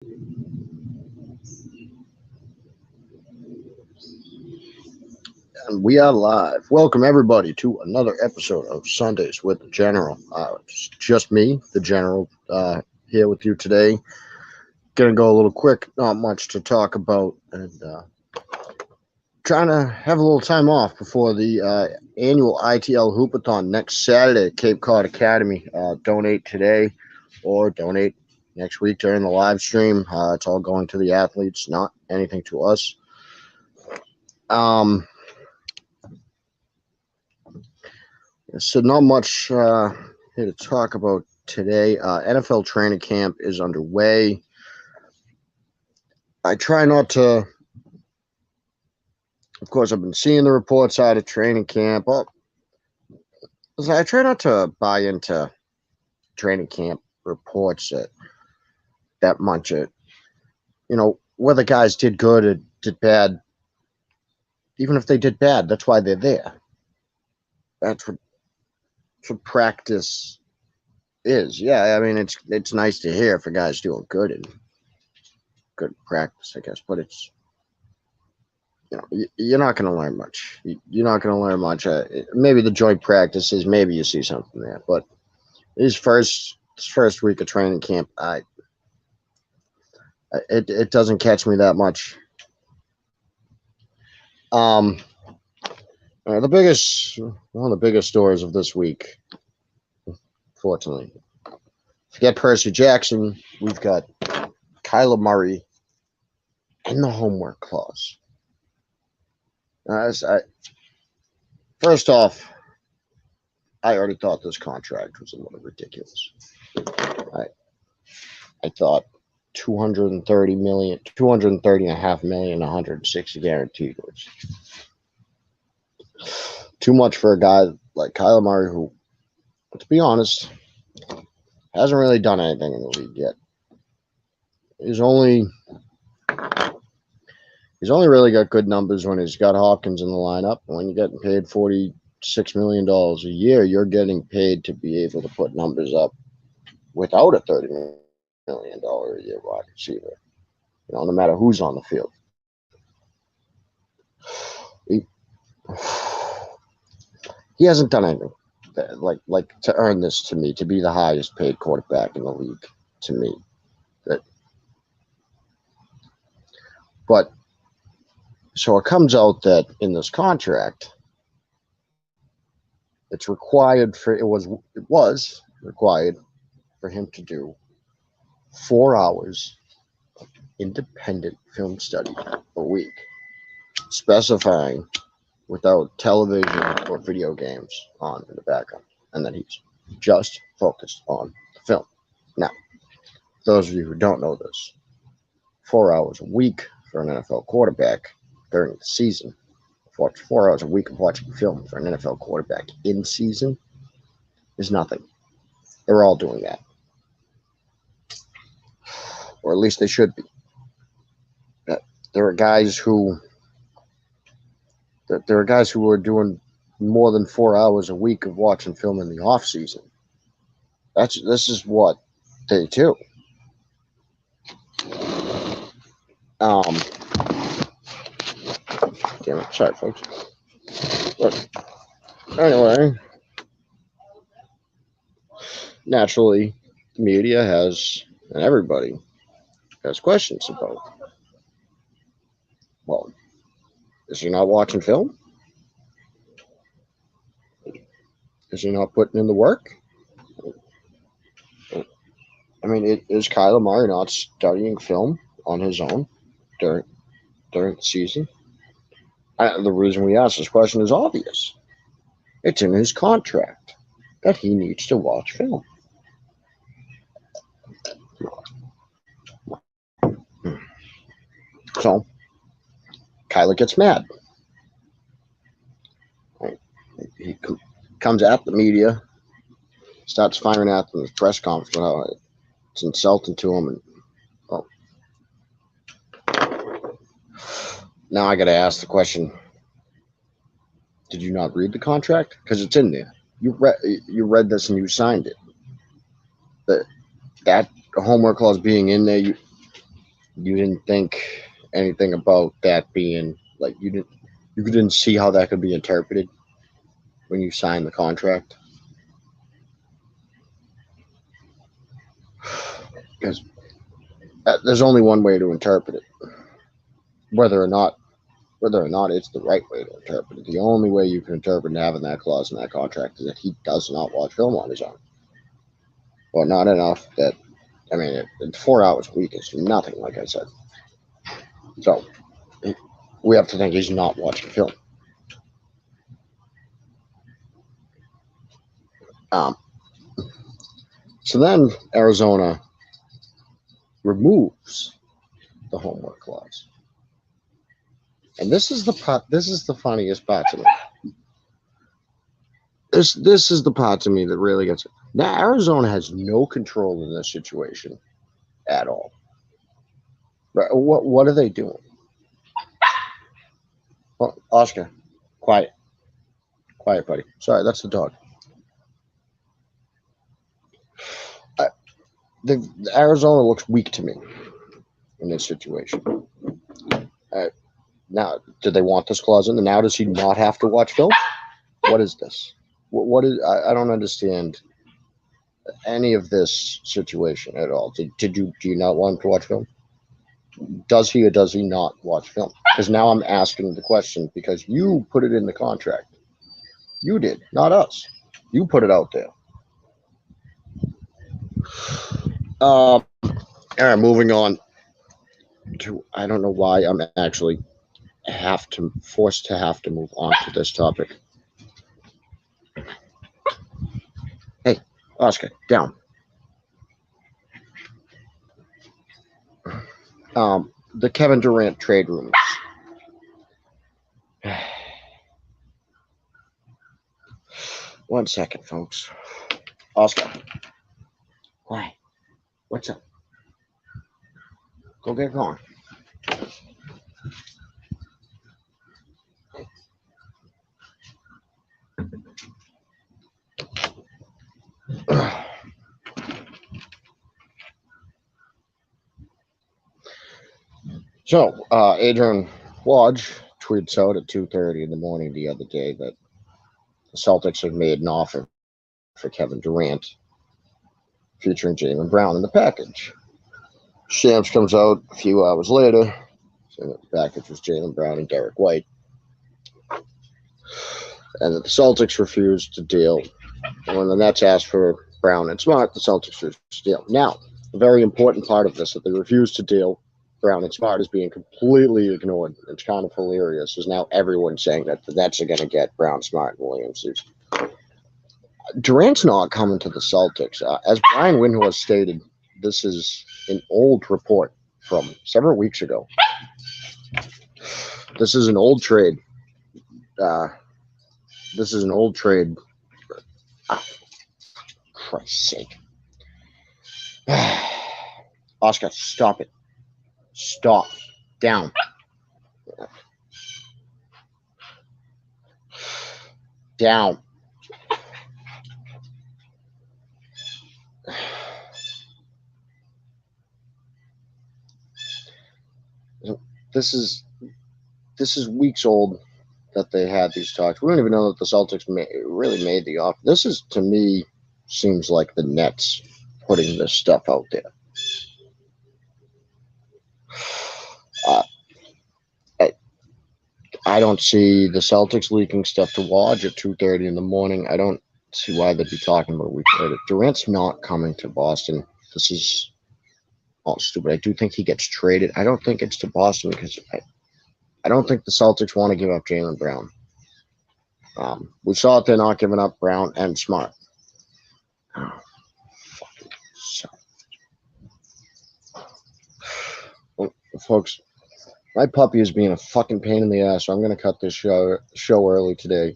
And we are live. Welcome, everybody, to another episode of Sundays with the General. It's just me, the General, here with you today. Gonna go a little quick, not much to talk about, and trying to have a little time off before the annual ITL Hoopathon next Saturday at Cape Cod Academy. Donate today or donate next week during the live stream. It's all going to the athletes, not anything to us. So not much here to talk about today. NFL training camp is underway. I try not to, of course, I've been seeing the reports out of training camp. I try not to buy into training camp reports that much. Whether guys did good or did bad, even if they did bad, that's why they're there. That's what practice is. Yeah, I mean, it's nice to hear if a guy's doing good and good practice, I guess, but it's, you're not going to learn much. You're not going to learn much. Maybe the joint practices, maybe you see something there, but this first week of training camp, it doesn't catch me that much. One of the biggest stories of this week, fortunately, forget Percy Jackson, we've got Kyler Murray and the homework clause. First off, I already thought this contract was a little ridiculous. I thought $230.5 million, 160 guaranteed was too much for a guy like Kyler Murray, who, to be honest, hasn't really done anything in the league yet. He's only really got good numbers when he's got Hopkins in the lineup. When you're getting paid $46 million a year, you're getting paid to be able to put numbers up without a $30 million a year wide receiver. No matter who's on the field. He hasn't done anything like to earn this, to me, to be the highest paid quarterback in the league, to me. But so it comes out that in this contract, it was required for him to do 4 hours of independent film study a week, specifying without television or video games on in the background, and that he's just focused on the film. Now, those of you who don't know this, 4 hours a week for an NFL quarterback during the season, 4 hours a week of watching film for an NFL quarterback in season is nothing. They're all doing that. Or at least they should be. There are guys who are doing more than 4 hours a week of watching film in the off season. This is what they do. Damn it, sorry, folks. But anyway, naturally, the media has, and everybody has questions about, well, is he not watching film? Is he not putting in the work? I mean, is Kyler Murray not studying film on his own during the season? The reason we ask this question is obvious. It's in his contract that he needs to watch film. So, Kyler gets mad. He comes at the media, starts firing at them in the press conference about it's insulting to him. And now I got to ask the question: did you not read the contract? Because it's in there. You read this and you signed it. That homework clause being in there, You didn't think anything about that being like you didn't see how that could be interpreted when you signed the contract? Because there's only one way to interpret it, whether or not it's the right way to interpret it. The only way you can interpret having that clause in that contract is that he does not watch film on his own, or not enough that. I mean, 4 hours a week is nothing, like I said. So we have to think he's not watching film. So then Arizona removes the homework clause, and this is the part. This is the funniest part to me. This is the part to me that really gets it. Now Arizona has no control in this situation at all. Right? What are they doing? Well, Oscar, quiet, buddy. Sorry, that's the dog. The Arizona looks weak to me in this situation. Now, do they want this clause in? And now does he not have to watch film? What is this? What is? I don't understand any of this situation at all. Do you not want him to watch film? Does he or does he not watch film? Because now I'm asking the question because you put it in the contract. You did, not us. You put it out there. All right, moving on to, I don't know why I'm actually forced to have to move on to this topic. Hey, Oscar, down. The Kevin Durant trade rumors. One second, folks. Oscar. Why? What's up? Go get going. So, Adrian Woj tweets out at 2:30 in the morning the other day that the Celtics have made an offer for Kevin Durant, featuring Jaylen Brown in the package. Shams comes out a few hours later, saying that the package was Jaylen Brown and Derek White, and that the Celtics refused to deal. And when the Nets asked for Brown and Smart, the Celtics refused to deal. Now, a very important part of this, that they refused to deal Brown and Smart, is being completely ignored. It's kind of hilarious, is now everyone's saying that the Nets are going to get Brown, Smart, and Williams. Durant's not coming to the Celtics. As Brian Windhorst stated, this is an old report from several weeks ago. This is an old trade. This is an old trade. Christ's sake. Oscar, stop it. Stop. Down. Down. This is weeks old that they had these talks. We don't even know that the Celtics really made the offer. This is, to me, seems like the Nets putting this stuff out there. I don't see the Celtics leaking stuff to Woj at 2:30 in the morning. I don't see why they'd be talking about a week later. Durant's not coming to Boston. This is all stupid. I do think he gets traded. I don't think it's to Boston because I don't think the Celtics want to give up Jaylen Brown. We saw it, they're not giving up Brown and Smart. Oh, fucking son. Well, folks, my puppy is being a fucking pain in the ass, so I'm going to cut this show early today.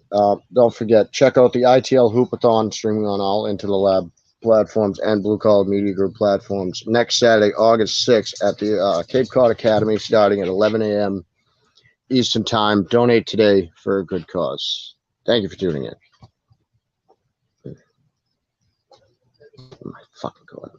Don't forget, check out the ITL Hoopathon streaming on all Into the Lab platforms and Blue Collar Media Group platforms next Saturday, August 6th at the Cape Cod Academy starting at 11 a.m. Eastern Time. Donate today for a good cause. Thank you for tuning in. Oh my fucking God.